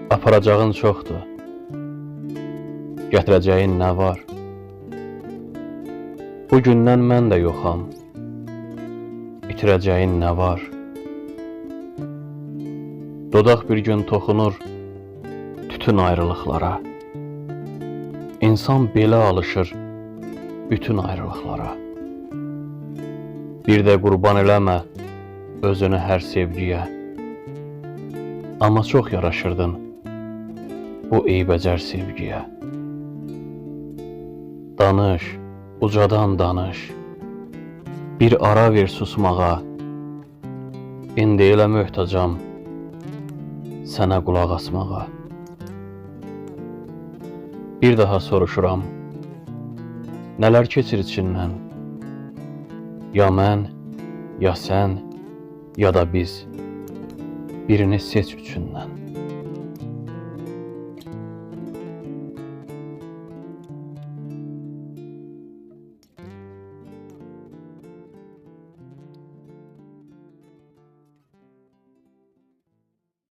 Aparacağın çoxdur, gətirəcəyin nə var? Bugündən mən də yoxam, itirəcəyin nə var? Dodaq bir gün toxunur bütün ayrılıqlara. İnsan belə alışır bütün ayrılıqlara. Bir də qurban eləmə özünü hər sevgiyə. Amma çox yaraşırdın bu eybəcər sevgiyə. Danış, ucadan danış, bir ara ver susmağa. İndi elə möhtacam sənə qulaq asmağa. Bir daha soruşuram, nələr keçir içindən? Ya mən, ya sən, ya da biz, birini seç üçündən.